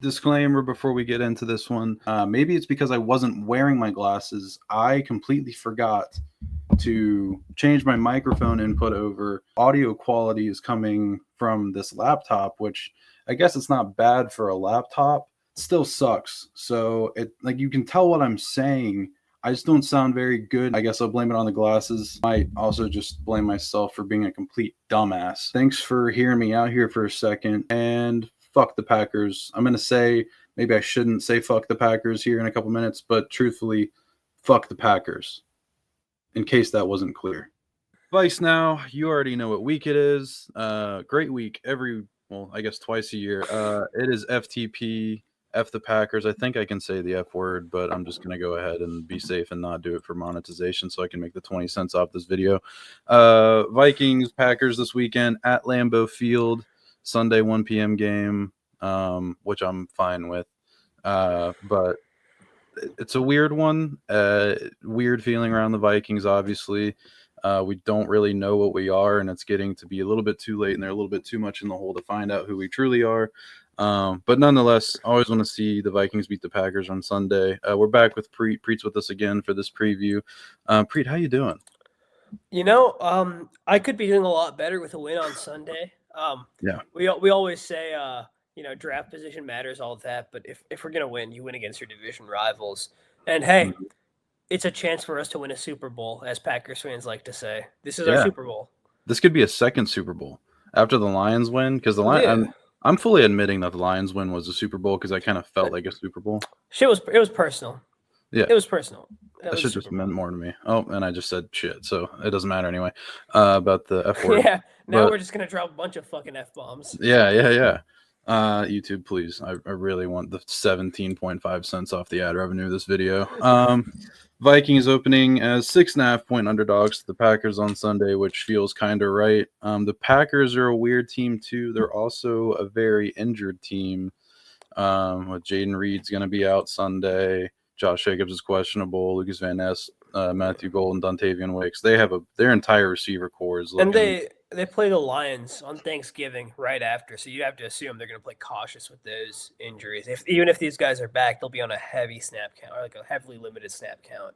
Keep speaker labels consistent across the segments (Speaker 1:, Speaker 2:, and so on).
Speaker 1: Disclaimer before we get into this one. Maybe it's because I wasn't wearing my glasses. I completely forgot to change my microphone input over. Audio quality is coming from this laptop, which I guess it's not bad for a laptop. It still sucks. So it like you can tell what I'm saying. I just don't sound very good. I guess I'll blame it on the glasses. Might also just blame myself for being a complete dumbass. Thanks for hearing me out here for a second. And fuck the Packers. I'm going to say, maybe I shouldn't say fuck the Packers here in a couple minutes, but truthfully, fuck the Packers, in case that wasn't clear. Vice now, you already know what week it is. Great week I guess twice a year. It is FTP, F the Packers. I think I can say the F word, but I'm just going to go ahead and be safe and not do it for monetization so I can make the 20 cents off this video. Vikings, Packers this weekend at Lambeau Field. Sunday 1 p.m. game, which I'm fine with. But it's a weird one. Weird feeling around the Vikings, obviously. We don't really know what we are, and it's getting to be a little bit too late, and they're a little bit too much in the hole to find out who we truly are. But nonetheless, I always want to see the Vikings beat the Packers on Sunday. We're back with Preet. Preet's with us again for this preview. Preet, how you doing?
Speaker 2: I could be doing a lot better with a win on Sunday.
Speaker 1: Yeah.
Speaker 2: We always say, draft position matters, all of that. But if we're gonna win, you win against your division rivals. And hey, it's a chance for us to win a Super Bowl, as Packers fans like to say. This is our Super Bowl.
Speaker 1: This could be a second Super Bowl after the Lions win, because I'm fully admitting that the Lions win was a Super Bowl because I kind of felt like a Super Bowl.
Speaker 2: It was personal.
Speaker 1: Yeah,
Speaker 2: it was personal.
Speaker 1: That should just meant more to me. Oh, and I just said shit, so it doesn't matter anyway. About the F word.
Speaker 2: Yeah, we're just gonna drop a bunch of fucking F bombs.
Speaker 1: Yeah. YouTube, please. I really want the 17.5 cents off the ad revenue of this video. Vikings opening as 6.5-point underdogs to the Packers on Sunday, which feels kind of right. The Packers are a weird team too. They're also a very injured team. With Jaden Reed's going to be out Sunday. Josh Jacobs is questionable. Lucas Van Ness, Matthew Golden, Dontavian Wicks. They have their entire receiver core is looking.
Speaker 2: And they play the Lions on Thanksgiving right after, so you have to assume they're going to play cautious with those injuries. Even if these guys are back, they'll be on a heavy snap count, or like a heavily limited snap count.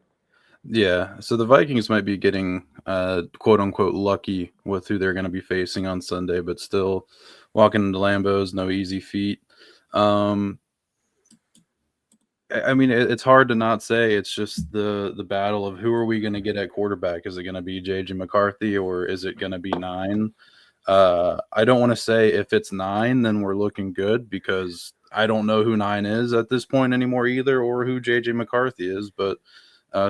Speaker 1: Yeah, so the Vikings might be getting quote-unquote lucky with who they're going to be facing on Sunday, but still walking into Lambeau's no easy feat. I mean, it's hard to not say. It's just the battle of who are we going to get at quarterback? Is it going to be J.J. McCarthy or is it going to be 9? I don't want to say if it's 9, then we're looking good because I don't know who 9 is at this point anymore either or who J.J. McCarthy is, but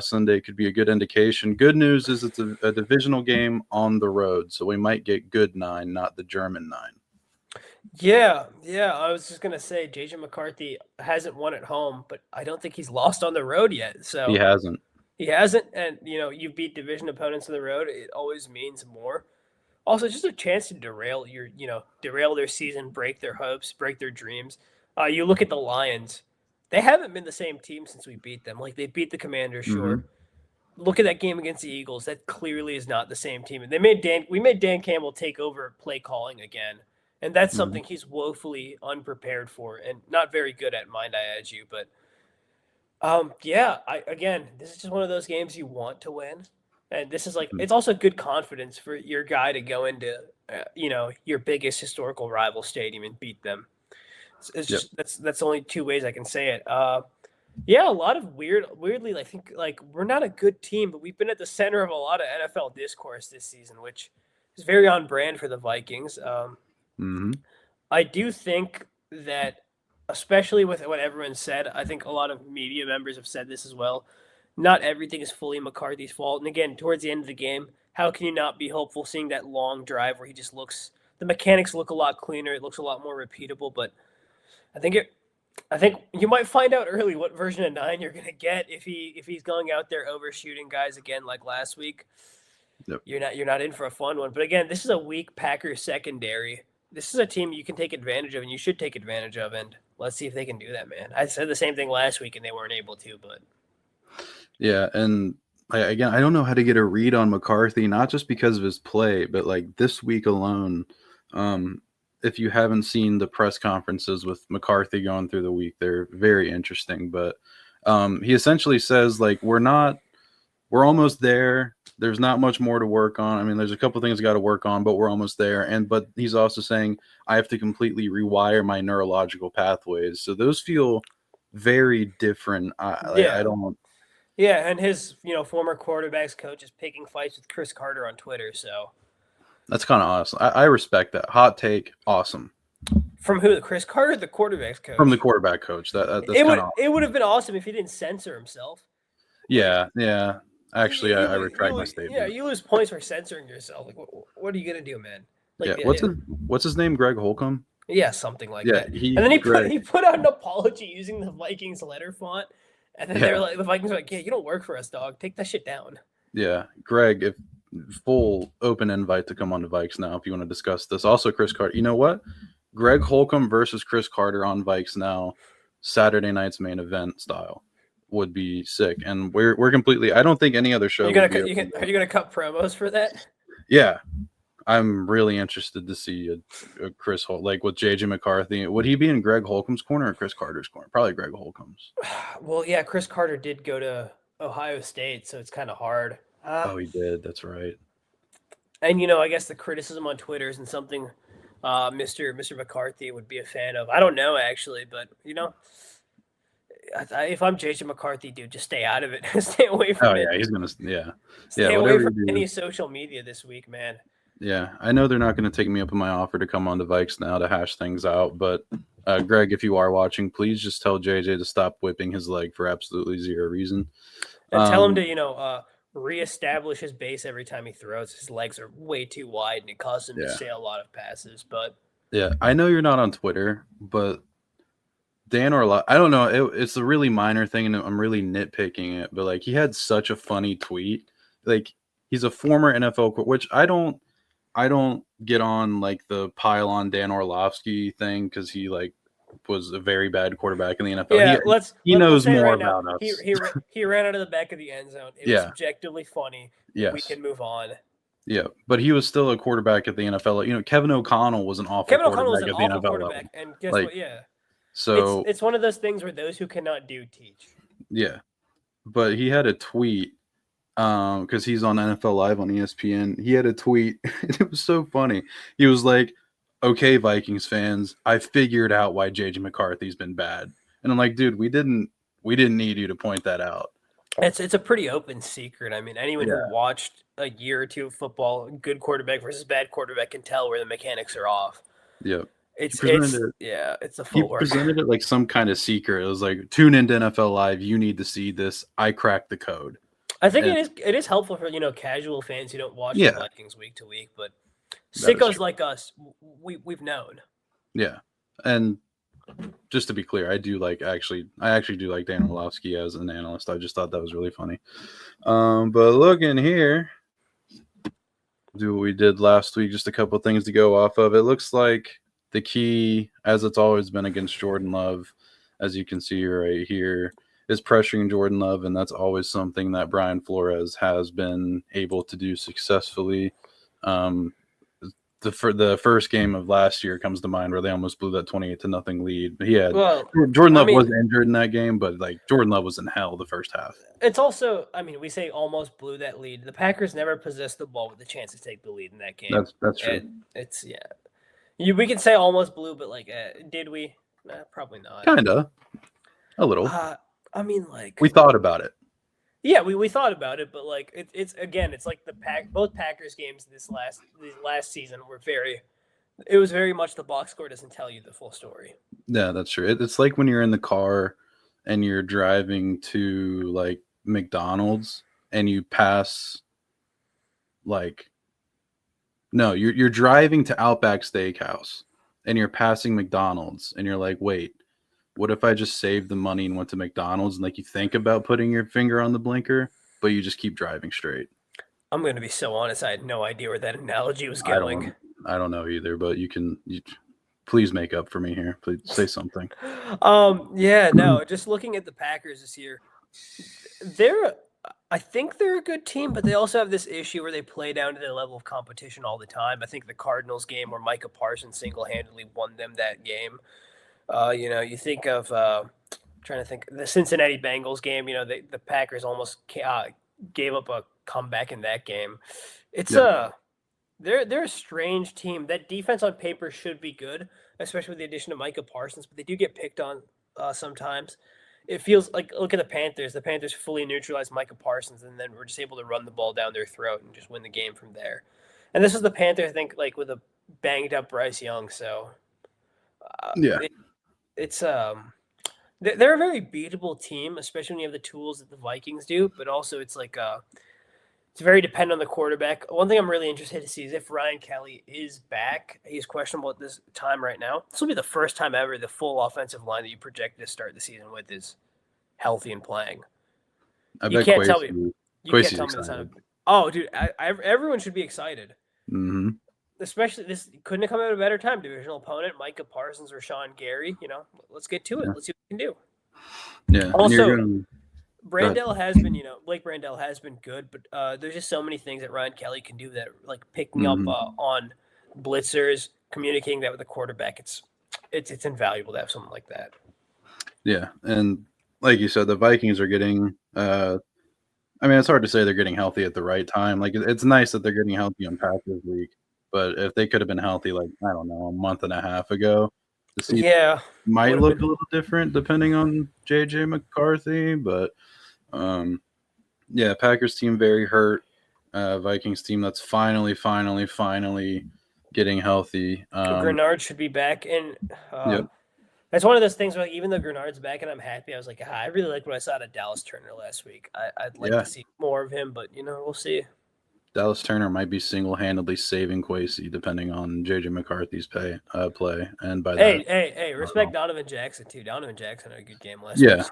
Speaker 1: Sunday could be a good indication. Good news is it's a divisional game on the road, so we might get good 9, not the German 9.
Speaker 2: Yeah. I was just gonna say J.J. McCarthy hasn't won at home, but I don't think he's lost on the road yet. So
Speaker 1: he hasn't,
Speaker 2: and you beat division opponents on the road. It always means more. Also, just a chance to derail their season, break their hopes, break their dreams. You look at the Lions; they haven't been the same team since we beat them. Like they beat the Commanders, sure. Look at that game against the Eagles. That clearly is not the same team. We made Dan Campbell take over play calling again. And that's something he's woefully unprepared for and not very good at, mind I add you. But, this is just one of those games you want to win. And this is it's also good confidence for your guy to go into, your biggest historical rival stadium and beat them. It's just, that's only two ways I can say it. A lot of weirdly, I think, we're not a good team, but we've been at the center of a lot of NFL discourse this season, which is very on brand for the Vikings. I do think that, especially with what everyone said, I think a lot of media members have said this as well. Not everything is fully McCarthy's fault. And again, towards the end of the game, how can you not be hopeful seeing that long drive where the mechanics look a lot cleaner, it looks a lot more repeatable. But I think you might find out early what version of 9 you're going to get if he's going out there overshooting guys again like last week. Yep. You're not in for a fun one. But again, this is a weak Packers secondary. This is a team you can take advantage of, and you should take advantage of, and let's see if they can do that, man. I said the same thing last week, and they weren't able to, but...
Speaker 1: Yeah, and again, I don't know how to get a read on McCarthy, not just because of his play, but, this week alone, if you haven't seen the press conferences with McCarthy going through the week, they're very interesting. But he essentially says, like, we're almost there. There's not much more to work on. I mean, there's a couple things I got to work on, but we're almost there. But he's also saying I have to completely rewire my neurological pathways. So those feel very different. I don't.
Speaker 2: Yeah, and his former quarterbacks coach is picking fights with Chris Carter on Twitter. So
Speaker 1: That's kind of awesome. I respect that. Hot take, awesome.
Speaker 2: From who? Chris Carter, the quarterbacks coach.
Speaker 1: From the quarterback coach. That's kind of.
Speaker 2: It would have been awesome if he didn't censor himself.
Speaker 1: Yeah. Actually, I retract my statement.
Speaker 2: Yeah, you lose points for censoring yourself. Like, what are you gonna do, man? Like,
Speaker 1: yeah. What's his name? Greg Holcomb.
Speaker 2: Yeah, something like that. And then he put out an apology using the Vikings letter font, and then they're like, the Vikings are like, "Yeah, you don't work for us, dog. Take that shit down."
Speaker 1: Yeah, Greg, if full open invite to come on to Vikes now if you want to discuss this. Also, Chris Carter. You know what? Greg Holcomb versus Chris Carter on Vikes now, Saturday night's main event style. Would be sick, and we're completely. I don't think any other show.
Speaker 2: Are you gonna cut promos for that?
Speaker 1: Yeah, I'm really interested to see a Chris like with JJ McCarthy. Would he be in Greg Holcomb's corner or Chris Carter's corner? Probably Greg Holcomb's.
Speaker 2: Well, yeah, Chris Carter did go to Ohio State, so it's kind of hard.
Speaker 1: Oh, he did. That's right.
Speaker 2: And I guess the criticism on Twitter isn't something Mr. McCarthy would be a fan of. I don't know actually, but if I'm JJ McCarthy, dude, just stay out of it. Stay away from it.
Speaker 1: Oh, yeah, he's going to,
Speaker 2: Stay away from any social media this week, man.
Speaker 1: Yeah, I know they're not going to take me up on my offer to come on the Vikes now to hash things out, but Greg, if you are watching, please just tell JJ to stop whipping his leg for absolutely zero reason.
Speaker 2: And tell him to, reestablish his base every time he throws. His legs are way too wide, and it causes him to sail a lot of passes. But
Speaker 1: yeah, I know you're not on Twitter, but Dan Orlovsky, I don't know. It's a really minor thing, and I'm really nitpicking it. But like, he had such a funny tweet. Like, he's a former NFL, which I don't get on like the pile on Dan Orlovsky thing because he like was a very bad quarterback in the NFL.
Speaker 2: Yeah,
Speaker 1: he knows more about us.
Speaker 2: He ran out of the back of the end zone. It was objectively funny.
Speaker 1: Yes.
Speaker 2: We can move on.
Speaker 1: Yeah, but he was still a quarterback at the NFL. Kevin O'Connell was an awful quarterback at the NFL level.
Speaker 2: And guess what? Yeah.
Speaker 1: So
Speaker 2: it's one of those things where those who cannot do teach.
Speaker 1: Yeah, but he had a tweet because he's on NFL Live on ESPN. He had a tweet. And it was so funny. He was like, "Okay, Vikings fans, I figured out why JJ McCarthy's been bad." And I'm like, "Dude, we didn't need you to point that out."
Speaker 2: It's a pretty open secret. I mean, anyone who watched a year or two of football, good quarterback versus bad quarterback, can tell where the mechanics are off.
Speaker 1: Yep.
Speaker 2: It's a footwork.
Speaker 1: He presented it like some kind of secret. It was like, tune into NFL Live. You need to see this. I cracked the code.
Speaker 2: I think it is helpful for casual fans who don't watch the Vikings week to week, but sickos like us, we've known. Yeah,
Speaker 1: and just to be clear, I actually do like Dan Orlovsky as an analyst. I just thought that was really funny. But looking here, do what we did last week. Just a couple of things to go off of. It looks like the key, as it's always been against Jordan Love, as you can see right here, is pressuring Jordan Love, and that's always something that Brian Flores has been able to do successfully. The first game of last year comes to mind where they almost blew that 28-0 lead. Jordan Love was injured in that game, but like Jordan Love was in hell the first half.
Speaker 2: It's also, we say almost blew that lead. The Packers never possessed the ball with the chance to take the lead in that game.
Speaker 1: That's true.
Speaker 2: We can say almost blew, but did we? Probably not.
Speaker 1: Kinda, a little.
Speaker 2: We
Speaker 1: thought about it.
Speaker 2: Yeah, we thought about it, but it's like both Packers games this last season were it was very much the box score doesn't tell you the full story.
Speaker 1: Yeah, that's true. It's like when you're in the car and you're driving to like McDonald's and you pass you're driving to Outback Steakhouse and you're passing McDonald's and you're like, wait, what if I just saved the money and went to McDonald's? And you think about putting your finger on the blinker, but you just keep driving straight.
Speaker 2: I'm going to be so honest. I had no idea where that analogy was going.
Speaker 1: I don't know either, but you please make up for me here. Please say something.
Speaker 2: Just looking at the Packers this year, I think they're a good team, but they also have this issue where they play down to their level of competition all the time. I think the Cardinals game where Micah Parsons single-handedly won them that game. You think of trying to think the Cincinnati Bengals game. The Packers almost gave up a comeback in that game. It's
Speaker 1: Yep.
Speaker 2: they're a strange team. That defense on paper should be good, especially with the addition of Micah Parsons, but they do get picked on sometimes. It feels like look at the Panthers. The Panthers fully neutralized Micah Parsons, and then we're just able to run the ball down their throat and just win the game from there. And this is the Panthers, I think, like with a banged up Bryce Young. So
Speaker 1: Yeah.
Speaker 2: it's they're a very beatable team, especially when you have the tools that the Vikings do. But also, it's like it's very dependent on the quarterback. One thing I'm really interested to see is if Ryan Kelly is back. He's questionable at this time right now. This will be the first time ever the full offensive line that you projected to start the season with is healthy and playing. You can't tell me. You can't tell me this. Oh, dude, everyone should be excited.
Speaker 1: Mm-hmm.
Speaker 2: Especially this couldn't have come at a better time. Divisional opponent, Micah Parsons or Sean Gary. Let's get to it. Let's see what we can do.
Speaker 1: Yeah.
Speaker 2: Also, Brandel has been, Blake Brandel has been good, but there's just so many things that Ryan Kelly can do that, like picking up on blitzers, communicating that with the quarterback. It's invaluable to have someone like that.
Speaker 1: Yeah, and like you said, the Vikings are getting. It's hard to say they're getting healthy at the right time. Like it's nice that they're getting healthy on Packers week, but if they could have been healthy, like I don't know, a month and a half ago, the season might look a little different depending on JJ McCarthy. But Packers team very hurt. Vikings team that's finally getting healthy.
Speaker 2: Grenard should be back, and
Speaker 1: yep.
Speaker 2: That's one of those things where even though Grenard's back and I'm happy, I was like, I really like what I saw out of Dallas Turner last week. I'd like to see more of him, but we'll see.
Speaker 1: Dallas Turner might be single-handedly saving Kwesi depending on JJ McCarthy's play, and by that.
Speaker 2: Hey! Respect Donovan Jackson too. Donovan Jackson had a good game last week.
Speaker 1: Yeah,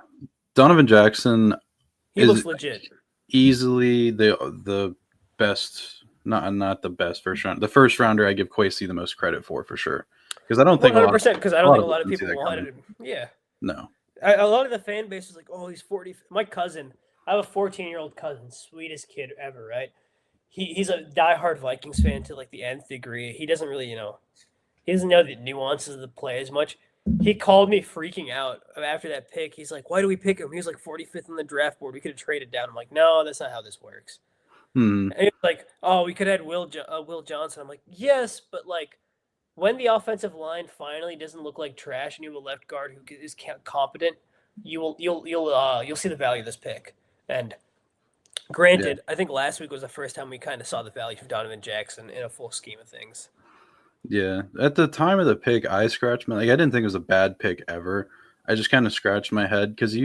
Speaker 1: Donovan Jackson.
Speaker 2: He looks legit.
Speaker 1: Easily the best, not the best first round. The first rounder I give Kwesi the most credit for sure. Because I don't think
Speaker 2: 100%. Because I don't think a lot of people wanted him. Yeah.
Speaker 1: No.
Speaker 2: A lot of the fan base was like, "Oh, he's 40." My cousin, I have a 14-year-old cousin, sweetest kid ever, right? He's a diehard Vikings fan to like the nth degree. He doesn't really, he doesn't know the nuances of the play as much. He called me freaking out after that pick. He's like, "Why do we pick him? He was like 45th on the draft board. We could have traded down." I'm like, "No, that's not how this works." And he's like, "Oh, we could have had Will Johnson." I'm like, "Yes, but like." When the offensive line finally doesn't look like trash, and you have a left guard who is competent, you'll see the value of this pick. And granted, I think last week was the first time we kind of saw the value of Donovan Jackson in a full scheme of things.
Speaker 1: Yeah, at the time of the pick, I scratched my I didn't think it was a bad pick ever. I just kind of scratched my head because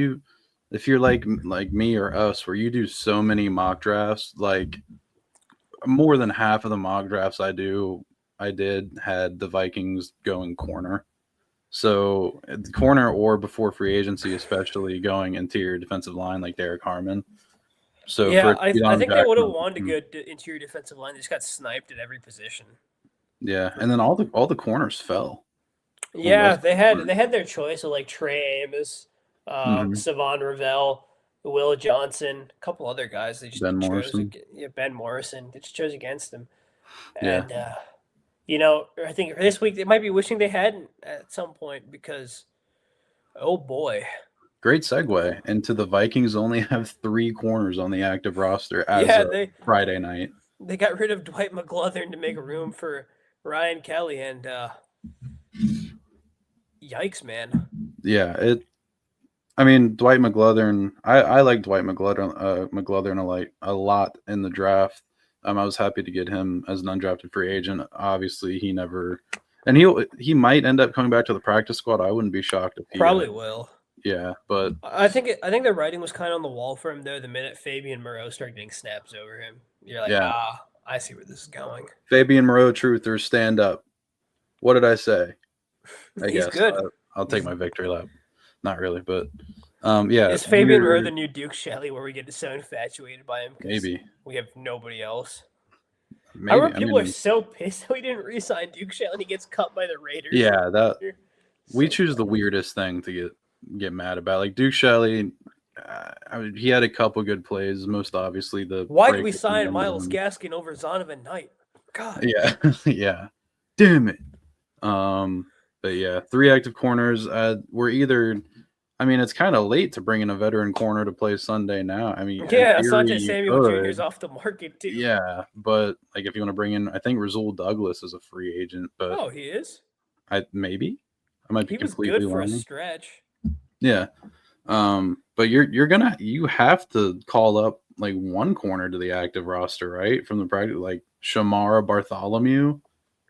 Speaker 1: if you're like me or us, where you do so many mock drafts, like more than half of the mock drafts I did had the Vikings going corner. So corner or before free agency, especially going interior defensive line like Derek Harmon. So
Speaker 2: I think they would have wanted a good interior defensive line. They just got sniped at every position.
Speaker 1: Yeah, and then all the corners fell.
Speaker 2: Yeah, they had their choice of like Trey Amos, Savon Ravel, Will Johnson, a couple other guys. They just
Speaker 1: Ben
Speaker 2: chose.
Speaker 1: Morrison.
Speaker 2: Ben Morrison. They just chose against him. And I think this week they might be wishing they hadn't at some point because, oh boy.
Speaker 1: Great segue into the Vikings only have 3 corners on the active roster as of Friday night.
Speaker 2: They got rid of Dwight McGlothern to make room for Ryan Kelly, and yikes, man.
Speaker 1: Yeah, Dwight McGlothern. I like Dwight McGlothern a lot in the draft. I was happy to get him as an undrafted free agent. Obviously, he never, and he might end up coming back to the practice squad. I wouldn't be shocked if he
Speaker 2: probably will.
Speaker 1: Yeah, but
Speaker 2: I think the writing was kind of on the wall for him there. The minute Fabian Moreau started getting snaps over him, you're like, I see where this is going.
Speaker 1: Fabian Moreau truthers, stand up. What did I say? I
Speaker 2: He's
Speaker 1: guess
Speaker 2: good.
Speaker 1: I'll take my victory lap. Not really, but
Speaker 2: Is Fabian Moreau the new Duke Shelley where we get so infatuated by him?
Speaker 1: Maybe.
Speaker 2: We have nobody else.
Speaker 1: Maybe.
Speaker 2: I remember people are so pissed that we didn't re-sign Duke Shelley and he gets cut by the Raiders.
Speaker 1: Yeah, we choose the weirdest thing to get mad about. Like Duke Shelley, I mean, he had a couple good plays. Most obviously, the
Speaker 2: Why did
Speaker 1: break
Speaker 2: we
Speaker 1: in the
Speaker 2: sign
Speaker 1: end
Speaker 2: Miles
Speaker 1: zone.
Speaker 2: Gaskin over Zonovan Knight? God.
Speaker 1: Yeah, yeah. Damn it. But yeah, 3 active corners. We're either. I mean, it's kind of late to bring in a veteran corner to play Sunday now. I mean, in
Speaker 2: Yeah,
Speaker 1: theory,
Speaker 2: Asante
Speaker 1: you
Speaker 2: Samuel Jr. is
Speaker 1: could.
Speaker 2: off the market too.
Speaker 1: Yeah, but like if you want to bring in, I think Rasul Douglas is a free agent, but
Speaker 2: Oh, he is?
Speaker 1: I might be
Speaker 2: He was good
Speaker 1: completely
Speaker 2: for a
Speaker 1: lying.
Speaker 2: stretch.
Speaker 1: Yeah. But you have to call up like one corner to the active roster, right? From the practice, like Shamara Bartholomew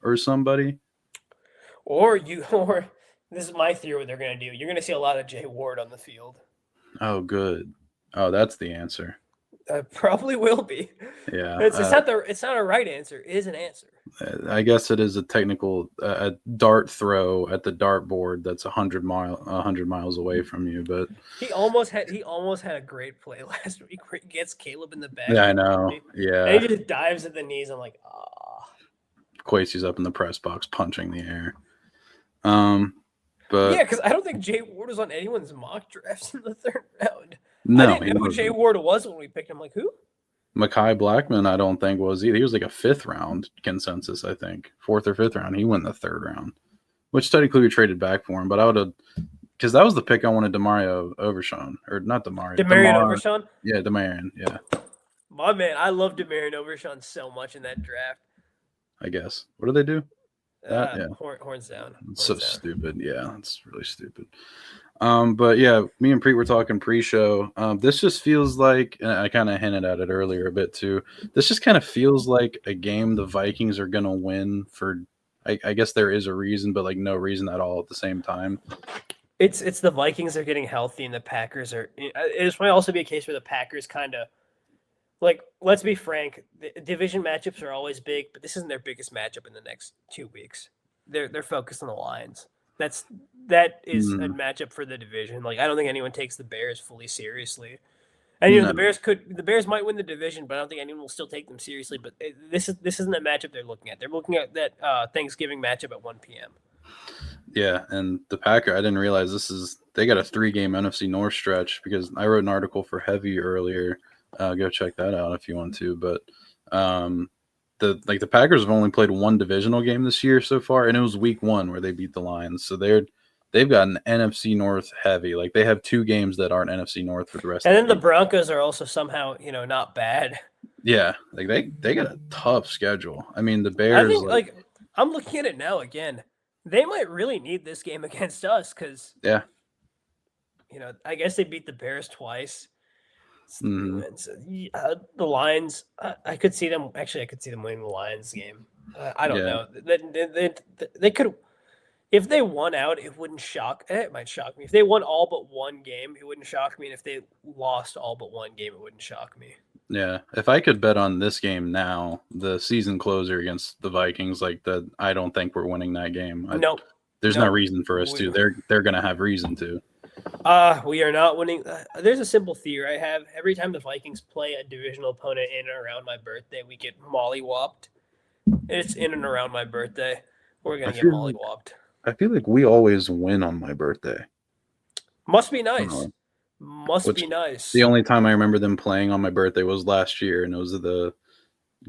Speaker 1: or somebody.
Speaker 2: Or this is my theory what they're gonna do. You're gonna see a lot of Jay Ward on the field.
Speaker 1: Oh, good. Oh, that's the answer.
Speaker 2: Probably will be.
Speaker 1: Yeah.
Speaker 2: It's not a right answer. It is an answer.
Speaker 1: I guess it is a technical a dart throw at the dartboard that's 100 miles away from you, but
Speaker 2: He almost had a great play last week where he gets Caleb in the
Speaker 1: yeah, I
Speaker 2: backfield
Speaker 1: know.
Speaker 2: early, and
Speaker 1: Yeah,
Speaker 2: he just dives at the knees. I'm like, ah.
Speaker 1: Quasey's up in the press box punching the air. Um,
Speaker 2: Yeah,
Speaker 1: but
Speaker 2: because I don't think Jay Ward was on anyone's mock drafts in the third round. I
Speaker 1: no,
Speaker 2: didn't
Speaker 1: he
Speaker 2: know who Jay
Speaker 1: wasn't.
Speaker 2: Ward was when we picked him. Like, who?
Speaker 1: Makai Blackman, I don't think was either. He was like a fifth round consensus, I think, fourth or fifth round. He went in the third round, which technically we traded back for him. But I would have, because that was the pick I wanted Demario Overshawn, or not Demario,
Speaker 2: Demarion
Speaker 1: Demar,
Speaker 2: Overshawn?
Speaker 1: yeah, Demarion, yeah,
Speaker 2: My man, I love Demarion Overshawn so much in that draft.
Speaker 1: I guess. What do they do? That yeah,
Speaker 2: Horns down.
Speaker 1: it's so
Speaker 2: Horns down.
Speaker 1: stupid. Yeah, it's really stupid. But yeah, me and Preet were talking pre-show. This just feels like, and I kind of hinted at it earlier a bit too. This just kind of feels like a game the Vikings are gonna win for. I guess there is a reason, but like no reason at all at the same time.
Speaker 2: It's the Vikings are getting healthy and the Packers are. It might also be a case where the Packers kind of like. Let's be frank, the division matchups are always big, but this isn't their biggest matchup in the next 2 weeks. They're focused on the Lions. That is a
Speaker 1: Mm,
Speaker 2: matchup for the division. Like I don't think anyone takes the Bears fully seriously. And
Speaker 1: no,
Speaker 2: the Bears might win the division, but I don't think anyone will still take them seriously. But this isn't a matchup they're looking at. They're looking at that Thanksgiving matchup at 1 p.m.
Speaker 1: yeah, and the Packer. I didn't realize they got a 3-game NFC North stretch because I wrote an article for Heavy earlier. Go check that out if you want to. But the Packers have only played one divisional game this year so far, and it was week 1 where they beat the Lions. So they've got an NFC North heavy. Like they have 2 games that aren't NFC North for the rest
Speaker 2: And
Speaker 1: of
Speaker 2: then
Speaker 1: the
Speaker 2: the
Speaker 1: year.
Speaker 2: Broncos are also somehow not bad.
Speaker 1: Yeah, like they got a tough schedule. I mean, the
Speaker 2: I
Speaker 1: Bears,
Speaker 2: think I'm looking at it now again. They might really need this game against us because
Speaker 1: yeah,
Speaker 2: I guess they beat the Bears twice. It's 3
Speaker 1: mm,
Speaker 2: wins. The Lions, I could see them. Actually, I could see them winning the Lions game. I don't
Speaker 1: yeah,
Speaker 2: know. They could. If they won out, it wouldn't shock. It might shock me. If they won all but one game, it wouldn't shock me. And if they lost all but one game, it wouldn't shock me.
Speaker 1: yeah. If I could bet on this game now, the season closer against the Vikings, like that, I don't think we're winning that game.
Speaker 2: Nope.
Speaker 1: There's no
Speaker 2: Nope.
Speaker 1: reason for us to. They're gonna have reason to.
Speaker 2: We are not winning. There's a simple theory I have. Every time the Vikings play a divisional opponent in and around my birthday, we get mollywopped. It's in and around my birthday. We're
Speaker 1: I
Speaker 2: gonna get
Speaker 1: feel like
Speaker 2: mollywopped.
Speaker 1: I feel like we always win on my birthday.
Speaker 2: Must be
Speaker 1: I don't
Speaker 2: nice.
Speaker 1: know.
Speaker 2: Must
Speaker 1: Which
Speaker 2: be nice.
Speaker 1: the only time I remember them playing on my birthday was last year, and it was the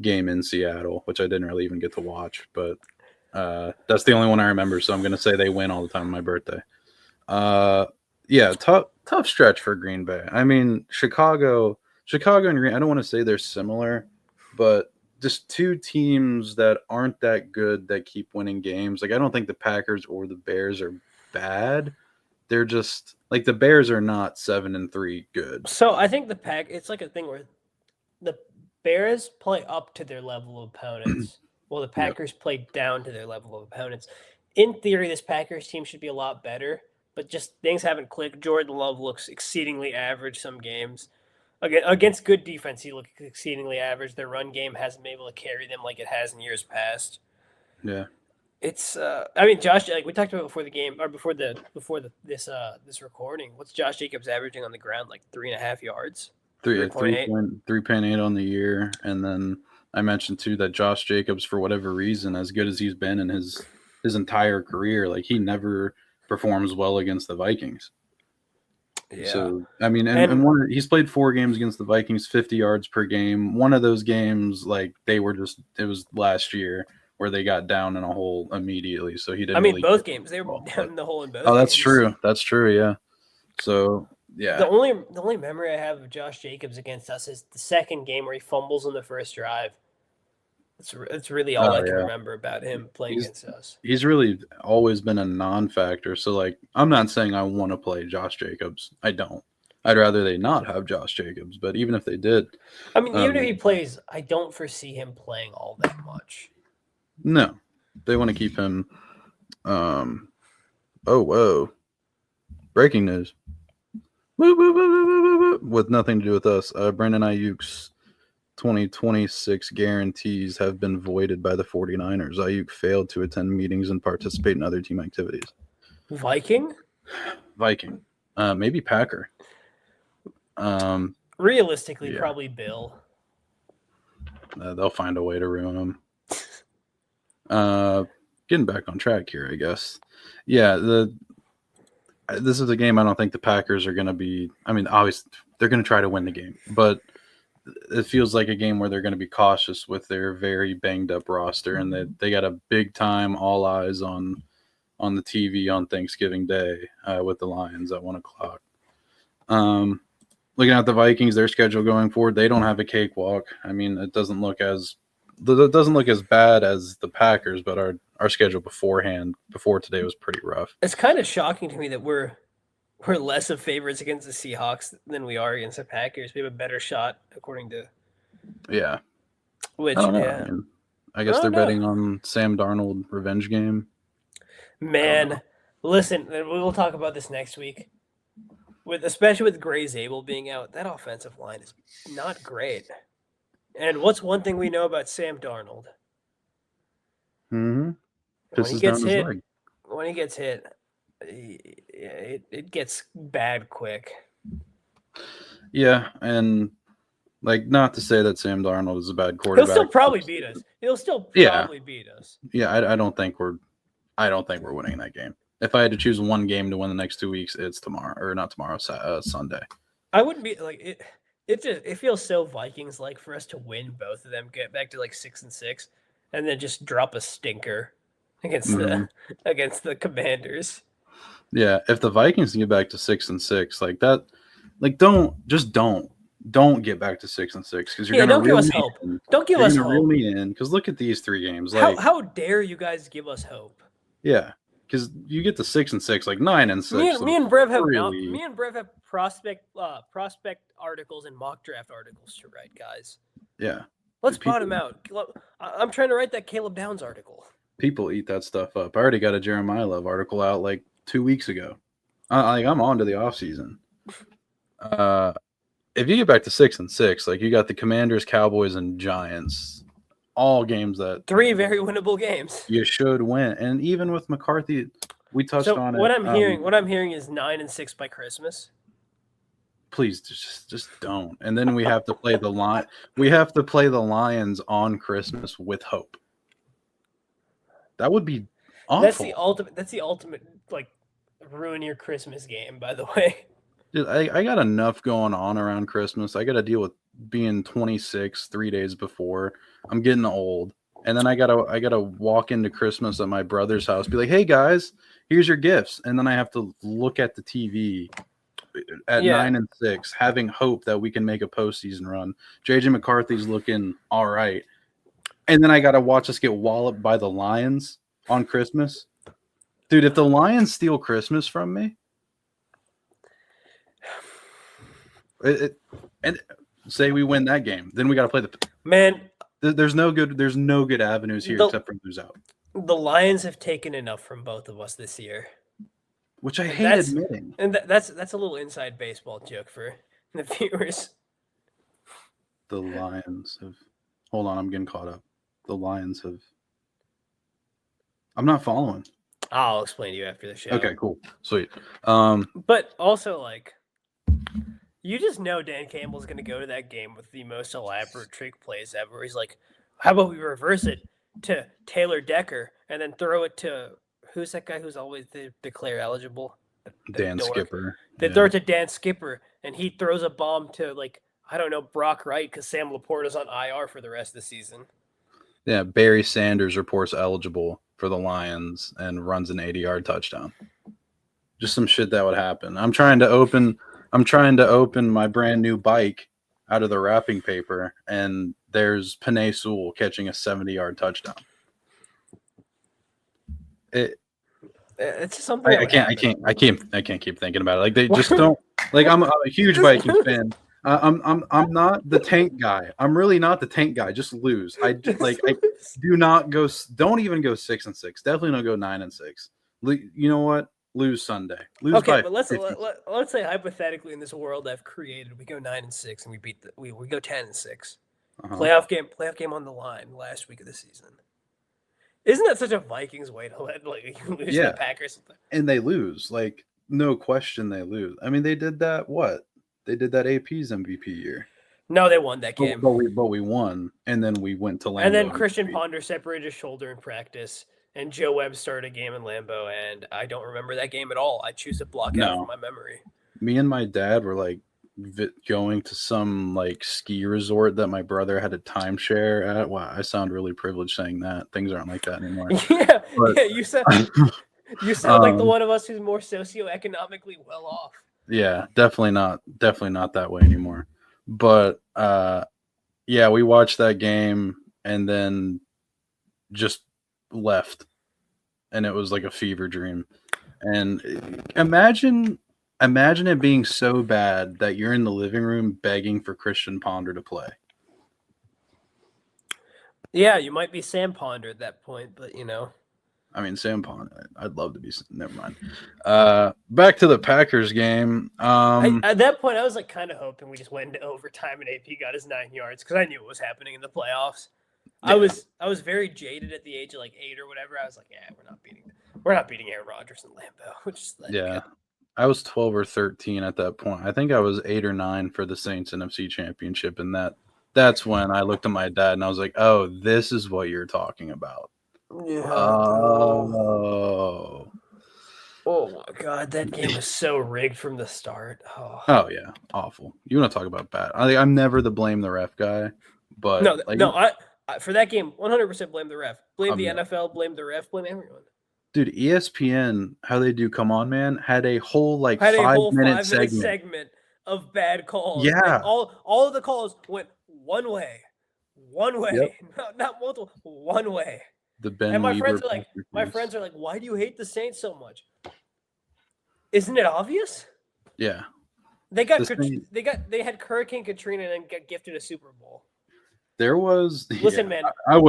Speaker 1: game in Seattle, which I didn't really even get to watch. But that's the only one I remember. So I'm gonna say they win all the time on my birthday. Uh, yeah, tough stretch for Green Bay. I mean, Chicago and Green. I don't want to say they're similar, but just 2 teams that aren't that good that keep winning games. Like I don't think the Packers or the Bears are bad. They're just like the Bears are not 7-3 good.
Speaker 2: So I think it's like a thing where the Bears play up to their level of opponents, while the
Speaker 1: Yep.
Speaker 2: Packers play down to their level of opponents. In theory, this Packers team should be a lot better, but just things haven't clicked. Jordan Love looks exceedingly average some games. Against good defense, he looks exceedingly average. Their run game hasn't been able to carry them like it has in years past.
Speaker 1: Yeah.
Speaker 2: It's I mean Josh, like we talked about before the game or this recording. What's Josh Jacobs averaging on the ground? Like 3.5 yards, 3.8.
Speaker 1: 3.8 on the year, and then I mentioned too that Josh Jacobs, for whatever reason, as good as he's been in his entire career, like he never performs well against the Vikings.
Speaker 2: Yeah.
Speaker 1: So I mean, and he's played 4 games against the Vikings, 50 yards per game. One of those games, like it was last year where they got down in a hole immediately, so he didn't really.
Speaker 2: Both games they were down in the hole in both.
Speaker 1: Oh, that's
Speaker 2: games.
Speaker 1: true. That's true. Yeah. So yeah.
Speaker 2: The only memory I have of Josh Jacobs against us is the second game where he fumbles in the first drive. It's really all I can remember about him playing against us.
Speaker 1: He's really always been a non-factor. So like, I'm not saying I want to play Josh Jacobs. I don't. I'd rather they not have Josh Jacobs. But even if they did,
Speaker 2: I mean, even if he plays, I don't foresee him playing all that much.
Speaker 1: No, they want to keep him. Oh whoa! Breaking news. With nothing to do with us. Brandon Ayuk's 2026 guarantees have been voided by the 49ers. Ayuk failed to attend meetings and participate in other team activities.
Speaker 2: Viking?
Speaker 1: Maybe Packer.
Speaker 2: Realistically, probably Bill.
Speaker 1: They'll find a way to ruin him. Getting back on track here, I guess. Yeah, this is a game I don't think the Packers are going to be. I mean, obviously they're going to try to win the game, but it feels like a game where they're going to be cautious with their very banged up roster, and they got a big time all eyes on the TV on Thanksgiving Day with the Lions at 1:00. Looking at the Vikings, their schedule going forward, they don't have a cakewalk. I mean, it doesn't look as bad as the Packers, but our schedule before today was pretty rough.
Speaker 2: It's kind of shocking to me that we're less of favorites against the Seahawks than we are against the Packers. We have a better shot, according to.
Speaker 1: Yeah.
Speaker 2: Which,
Speaker 1: I don't know. I mean, I guess they're betting on Sam Darnold revenge game.
Speaker 2: Man, listen, we'll talk about this next week. Especially with Gray Zabel being out, that offensive line is not great. And what's one thing we know about Sam Darnold?
Speaker 1: Mm-hmm.
Speaker 2: When he gets hit, it gets bad quick.
Speaker 1: Yeah, and like, not to say that Sam Darnold is a bad quarterback.
Speaker 2: He'll still probably beat us. Beat us.
Speaker 1: Yeah, I don't think we're winning that game. If I had to choose one game to win the next 2 weeks, it's Sunday.
Speaker 2: I wouldn't be like it. It feels so Vikings like for us to win both of them, get back to like 6-6, and then just drop a stinker against the Commanders.
Speaker 1: Yeah, if the Vikings can get back to 6-6 like that, like don't get back to 6-6 because you're gonna
Speaker 2: give us hope. Don't give us hope.
Speaker 1: Reel me in because look at these 3 games.
Speaker 2: Like, how dare you guys give us hope?
Speaker 1: Yeah. Because you get to 6-6, like 9-6.
Speaker 2: Me and Brev have prospect articles and mock draft articles to write, guys.
Speaker 1: Yeah,
Speaker 2: let's bottom out. I'm trying to write that Caleb Downs article.
Speaker 1: People eat that stuff up. I already got a Jeremiah Love article out like 2 weeks ago. I'm on to the off season. If you get back to 6-6, like you got the Commanders, Cowboys, and Giants. All games that
Speaker 2: 3 very winnable games
Speaker 1: you should win, and even with McCarthy, we touched on it.
Speaker 2: What I'm hearing is 9-6 by Christmas.
Speaker 1: Please just don't. And then we have to play the line. We have to play the Lions on Christmas with hope. That would be awful.
Speaker 2: That's the ultimate like ruin your Christmas game. By the way,
Speaker 1: dude, I got enough going on around Christmas. I got to deal with being 26 3 days before. I'm getting old, and then I gotta walk into Christmas at my brother's house, be like, "Hey guys, here's your gifts," and then I have to look at the TV at 9-6, having hope that we can make a postseason run. JJ McCarthy's looking all right, and then I gotta watch us get walloped by the Lions on Christmas, dude. If the Lions steal Christmas from me, and say we win that game, then we gotta play the
Speaker 2: man.
Speaker 1: There's no good avenues here except for lose out.
Speaker 2: The Lions have taken enough from both of us this year,
Speaker 1: which I hate admitting.
Speaker 2: And that's a little inside baseball joke for the viewers.
Speaker 1: The Lions have. Hold on, I'm getting caught up. The Lions have. I'm not following.
Speaker 2: I'll explain to you after the show.
Speaker 1: Okay, cool, sweet.
Speaker 2: But also like. You just know Dan Campbell's going to go to that game with the most elaborate trick plays ever. He's like, how about we reverse it to Taylor Decker and then throw it to, who's that guy who's always the declare eligible?
Speaker 1: Dan Skipper.
Speaker 2: They throw it to Dan Skipper, and he throws a bomb to, like, I don't know, Brock Wright, because Sam Laporta's on IR for the rest of the season.
Speaker 1: Yeah, Barry Sanders reports eligible for the Lions and runs an 80-yard touchdown. Just some shit that would happen. I'm trying to open my brand new bike out of the wrapping paper, and there's Penei Sewell catching a 70-yard touchdown.
Speaker 2: It's just something
Speaker 1: I can't keep thinking about it. Like they just don't. Like I'm a huge Vikings fan. I'm not the tank guy. I'm really not the tank guy. Just lose. I do not go. Don't even go 6-6. Definitely don't go 9-6. You know what? Lose Sunday. Lose
Speaker 2: okay,
Speaker 1: by
Speaker 2: but let's say hypothetically in this world I've created, we go 9-6 and we beat we go 10-6. Playoff game on the line last week of the season. Isn't that such a Vikings way to let lose to the Packers?
Speaker 1: And they lose. Like, no question they lose. I mean, they did that They did that AP's MVP year.
Speaker 2: No, they won that game.
Speaker 1: But we won, and then we went to Lambeau.
Speaker 2: And then Christian Ponder separated his shoulder in practice, and Joe Webb started a game in Lambeau, and I don't remember that game at all. I choose to block out from my memory.
Speaker 1: Me and my dad were like going to some like ski resort that my brother had a timeshare at. Wow, I sound really privileged saying that. Things aren't like that anymore.
Speaker 2: Yeah, you sound like the one of us who's more socioeconomically well off.
Speaker 1: Yeah, definitely not that way anymore. But yeah, we watched that game and then just left, and it was like a fever dream. And imagine it being so bad that you're in the living room begging for Christian Ponder to play.
Speaker 2: Yeah, you might be Sam Ponder at that point, but you know.
Speaker 1: I mean, Sam Ponder. I'd love to be. Never mind. Back to the Packers game.
Speaker 2: At that point, I was like kind of hoping we just went into overtime and AP got his 9 yards because I knew what was happening in the playoffs. Yeah. I was very jaded at the age of like 8 or whatever. I was like, yeah, we're not beating Aaron Rodgers in Lambeau.
Speaker 1: Yeah. I was 12 or 13 at that point. I think I was 8 or 9 for the Saints NFC Championship, and that's when I looked at my dad and I was like, "Oh, this is what you're talking about."
Speaker 2: Yeah.
Speaker 1: Oh
Speaker 2: my God, that game was so rigged from the start.
Speaker 1: Oh yeah, awful. You want to talk about bad? I'm never the blame the ref guy, but
Speaker 2: I for that game, 100% blame the ref. Blame the NFL. Blame the ref. Blame everyone.
Speaker 1: Dude, ESPN, how they do Come On Man, had a whole 5-minute
Speaker 2: segment of bad calls.
Speaker 1: Yeah.
Speaker 2: And all of the calls went one way. Yep. Not multiple, one way.
Speaker 1: The Ben
Speaker 2: and my
Speaker 1: Weber
Speaker 2: friends are like, why do you hate the Saints so much? Isn't it obvious?
Speaker 1: Yeah.
Speaker 2: They had Hurricane Katrina and got gifted a Super Bowl.
Speaker 1: There was
Speaker 2: man.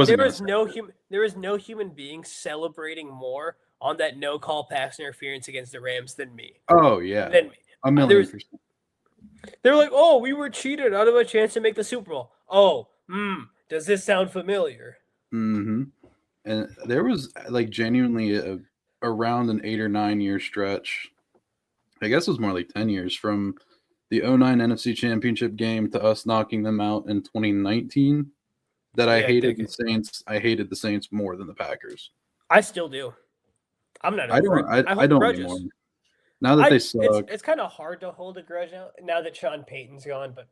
Speaker 2: There is no human being celebrating more on that no call pass interference against the Rams than me.
Speaker 1: Oh yeah,
Speaker 2: than me.
Speaker 1: 1,000,000%.
Speaker 2: They're like, oh, we were cheated out of a chance to make the Super Bowl. Oh, does this sound familiar?
Speaker 1: Mm-hmm. And there was genuinely around an 8 or 9 year stretch. I guess it was more like 10 years from the 2009 NFC Championship game to us knocking them out in 2019 that I hated the Saints. I hated the Saints more than the Packers.
Speaker 2: I still do. I'm not.
Speaker 1: I don't anymore. Now that they suck,
Speaker 2: it's kind of hard to hold a grudge now that Sean Payton's gone. But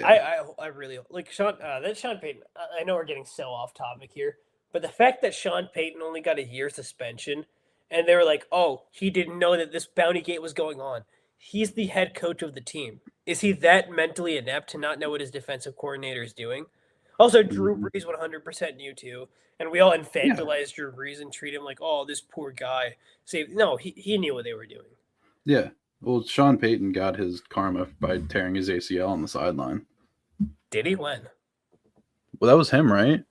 Speaker 2: I really like Sean. That Sean Payton. I know we're getting so off topic here, but the fact that Sean Payton only got a year suspension, and they were like, "Oh, he didn't know that this bounty gate was going on." He's the head coach of the team. Is he that mentally inept to not know what his defensive coordinator is doing? Also, Drew Brees 100% knew too, and we all infantilize Drew Brees and treat him like, "Oh, this poor guy." No, he knew what they were doing.
Speaker 1: Yeah. Well, Sean Payton got his karma by tearing his ACL on the sideline.
Speaker 2: Did he? When?
Speaker 1: Well, that was him, right?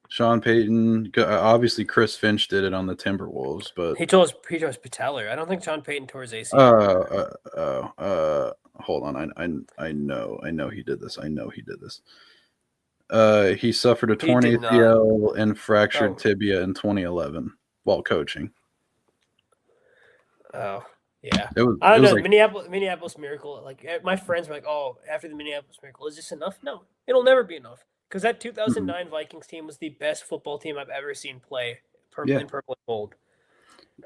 Speaker 1: Sean Payton. Obviously, Chris Finch did it on the Timberwolves, but
Speaker 2: he tore his patellar. I don't think Sean Payton tore his ACL.
Speaker 1: Hold on. I know he did this. He suffered a torn ACL and fractured tibia in 2011 while coaching.
Speaker 2: Oh, yeah.
Speaker 1: I don't know.
Speaker 2: Minneapolis Miracle. Like, my friends were like, "Oh, after the Minneapolis Miracle, is this enough?" No, it'll never be enough. Because that 2009 Vikings team was the best football team I've ever seen play in purple and gold.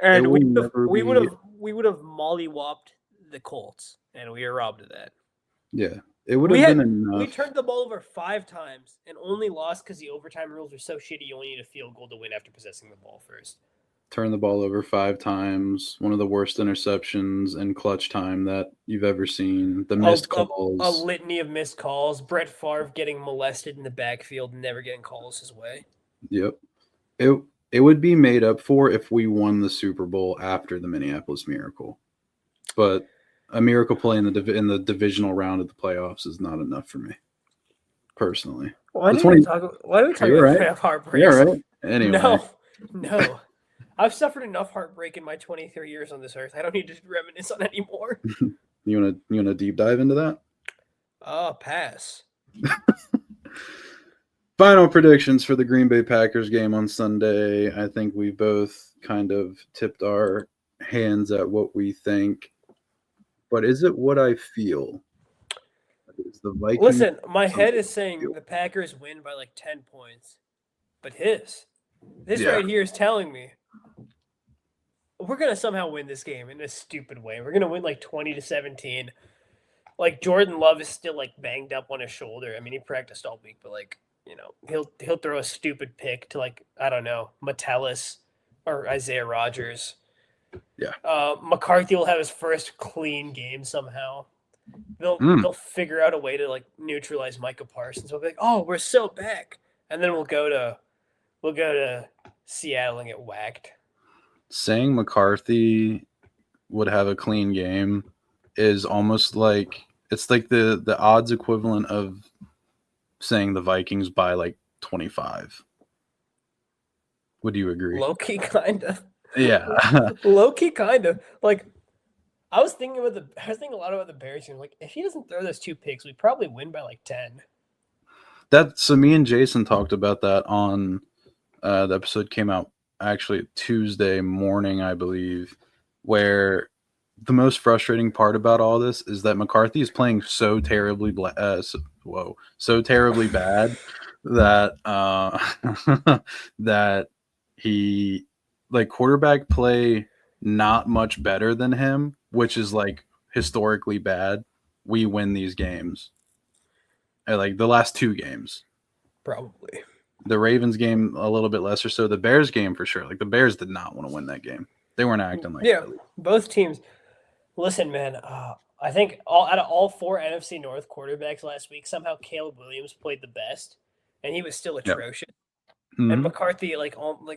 Speaker 2: And
Speaker 1: will never
Speaker 2: we
Speaker 1: be.
Speaker 2: would have mollywopped the Colts, and we were robbed of that.
Speaker 1: Yeah, it would have been enough.
Speaker 2: We turned the ball over 5 times and only lost because the overtime rules were so shitty. You only need a field goal to win after possessing the ball first.
Speaker 1: Turn the ball over 5 times. One of the worst interceptions in clutch time that you've ever seen. The missed calls.
Speaker 2: A litany of missed calls. Brett Favre getting molested in the backfield and never getting calls his way.
Speaker 1: Yep. It would be made up for if we won the Super Bowl after the Minneapolis Miracle. But a miracle play in the divisional round of the playoffs is not enough for me, personally.
Speaker 2: Why do we talk about heartbreaks?
Speaker 1: Yeah, right. Anyway.
Speaker 2: No. I've suffered enough heartbreak in my 23 years on this earth. I don't need to reminisce on anymore.
Speaker 1: You wanna deep dive into that?
Speaker 2: Pass.
Speaker 1: Final predictions for the Green Bay Packers game on Sunday. I think we both kind of tipped our hands at what we think. But is it what I feel? Is the Vikings?
Speaker 2: Listen, my head is saying the Packers win by like 10 points. But this right here is telling me we're going to somehow win this game in a stupid way. We're going to win like 20-17. Like Jordan Love is still like banged up on his shoulder. I mean, he practiced all week, but like, you know, he'll throw a stupid pick to like, I don't know, Metellus or Isaiah Rodgers.
Speaker 1: Yeah.
Speaker 2: McCarthy will have his first clean game somehow. They'll figure out a way to like neutralize Micah Parsons. We'll be like, oh, we're so back, and then we'll go to Seattle and get whacked.
Speaker 1: Saying McCarthy would have a clean game is almost like it's like the odds equivalent of saying the Vikings by like 25. Would you agree?
Speaker 2: Low key, kind of.
Speaker 1: Yeah.
Speaker 2: Low key, kind of. Like I was thinking a lot about the Bears game. Like if he doesn't throw those 2 picks, we probably win by like 10.
Speaker 1: So me and Jason talked about that on the episode came out actually Tuesday morning, I believe, where the most frustrating part about all this is that McCarthy is playing so terribly so terribly bad that that he like quarterback play not much better than him, which is like historically bad. We win these games. Like the last 2 games.
Speaker 2: Probably.
Speaker 1: The Ravens game a little bit less or so. The Bears game for sure. Like the Bears did not want to win that game. They weren't acting like that.
Speaker 2: Both teams. Listen, man. I think out of all 4 NFC North quarterbacks last week, somehow Caleb Williams played the best, and he was still atrocious. Yep. Mm-hmm. And McCarthy,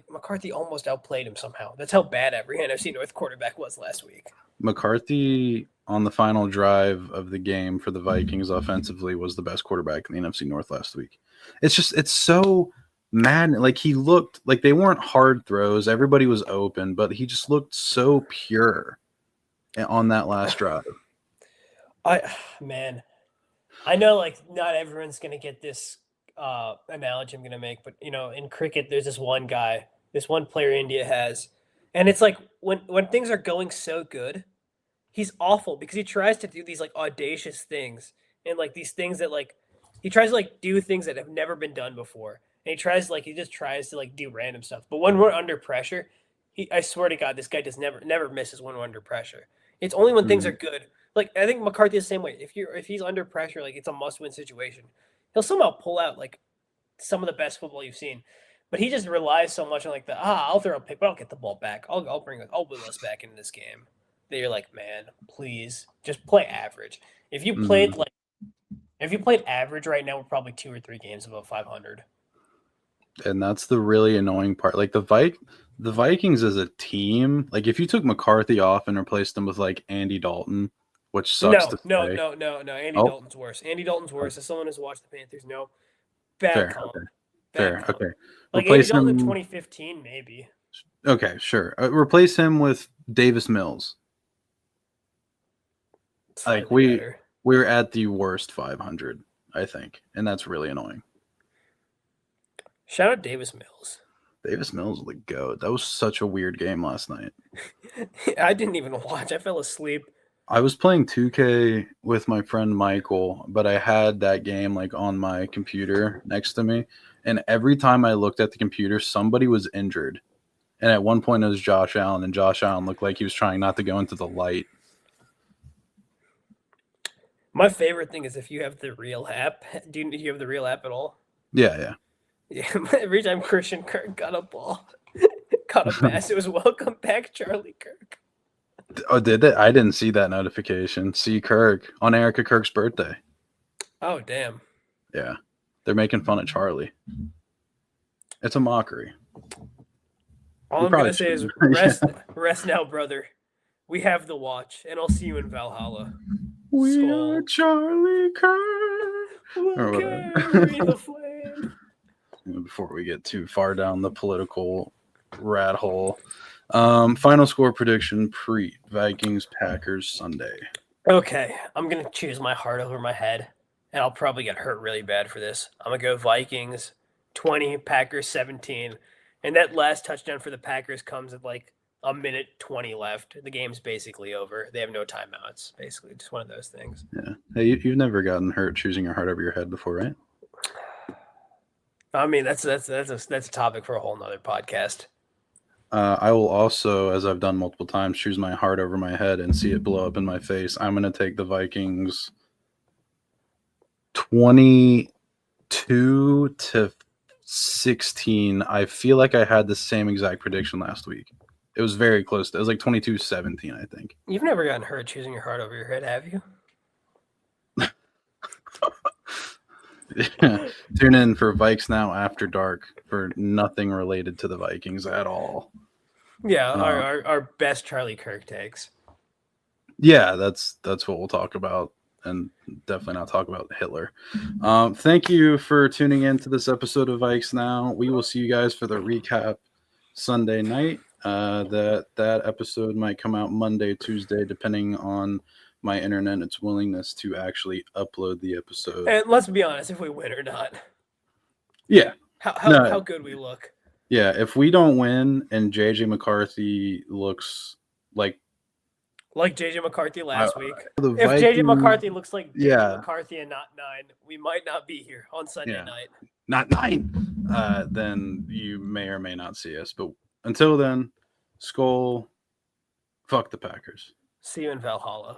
Speaker 2: McCarthy almost outplayed him somehow. That's how bad every NFC North quarterback was last week.
Speaker 1: McCarthy on the final drive of the game for the Vikings offensively was the best quarterback in the NFC North last week. It's so mad. Like he looked like they weren't hard throws. Everybody was open, but he just looked so pure on that last drive.
Speaker 2: I know like not everyone's going to get this analogy I'm going to make, but you know, in cricket, there's this one player India has, and it's like when things are going so good, he's awful because he tries to do these like audacious things and like these things that like he tries to like do things that have never been done before, and he just tries to like do random stuff. But when we're under pressure, I swear to God, this guy just never misses when we're under pressure. It's only when things are good. Like I think McCarthy is the same way. If he's under pressure, like it's a must-win situation, he'll somehow pull out like some of the best football you've seen. But he just relies so much on like I'll throw a pick, but I'll get the ball back. I'll will us back into this game. That you're like, man, please just play average. If you played average right now, we're probably 2 or 3 games above 500.
Speaker 1: And that's the really annoying part. Like the Vikings as a team, like if you took McCarthy off and replaced him with like Andy Dalton, which sucks to say.
Speaker 2: No. Andy Dalton's worse. Andy Dalton's worse. As someone who's watched the Panthers, no. Bad call.
Speaker 1: Fair. Okay.
Speaker 2: Like Andy Dalton in 2015, maybe.
Speaker 1: Okay, sure. Replace him with Davis Mills. Like we're at the worst 500, I think, and that's really annoying.
Speaker 2: Shout out Davis Mills.
Speaker 1: Davis Mills was the GOAT. That was such a weird game last night.
Speaker 2: I didn't even watch. I fell asleep.
Speaker 1: I was playing 2K with my friend Michael, but I had that game like on my computer next to me, and every time I looked at the computer, somebody was injured. And at one point it was Josh Allen, and Josh Allen looked like he was trying not to go into the light.
Speaker 2: My favorite thing is if you have the real app. Do you have the real app at all?
Speaker 1: Yeah.
Speaker 2: Yeah. Every time Christian Kirk got a ball, caught a pass, it was welcome back, Charlie Kirk.
Speaker 1: Oh, did they? I didn't see that notification. See Kirk on Erica Kirk's birthday.
Speaker 2: Oh, damn.
Speaker 1: Yeah. They're making fun of Charlie. It's a mockery.
Speaker 2: All I'm going to say is rest now, brother. We have the watch, and I'll see you in Valhalla.
Speaker 1: We are Charlie Kirk.
Speaker 2: We'll carry the flame.
Speaker 1: Before we get too far down the political rat hole. Final score prediction, Preet. Vikings, Packers, Sunday.
Speaker 2: Okay, I'm going to choose my heart over my head, and I'll probably get hurt really bad for this. I'm going to go Vikings 20, Packers 17, and that last touchdown for the Packers comes at like a minute 20 left. The game's basically over. They have no timeouts, basically. Just one of those things.
Speaker 1: Yeah. Hey, you've never gotten hurt choosing your heart over your head before, right?
Speaker 2: I mean, that's a topic for a whole nother podcast.
Speaker 1: I will also, as I've done multiple times, choose my heart over my head and see it blow up in my face. I'm going to take the Vikings 22-16. I feel like I had the same exact prediction last week. It was very close. It was like 22-17, I think.
Speaker 2: You've never gotten hurt choosing your heart over your head, have you?
Speaker 1: Yeah. Tune in for Vikes Now After Dark for nothing related to the Vikings at all.
Speaker 2: Yeah, our best Charlie Kirk takes.
Speaker 1: Yeah, that's what we'll talk about, and definitely not talk about Hitler. Thank you for tuning in to this episode of Vikes Now. We will see you guys for the recap Sunday night. That episode might come out Monday, Tuesday, depending on my internet and its willingness to actually upload the episode.
Speaker 2: And let's be honest, if we win or not.
Speaker 1: Yeah.
Speaker 2: How good we look.
Speaker 1: Yeah, if we don't win and JJ McCarthy looks like
Speaker 2: JJ McCarthy last week.
Speaker 1: If
Speaker 2: JJ McCarthy looks like JJ McCarthy and not 9, we might not be here on Sunday night.
Speaker 1: Not 9. Then you may or may not see us. But until then, Skull, fuck the Packers.
Speaker 2: See you in Valhalla.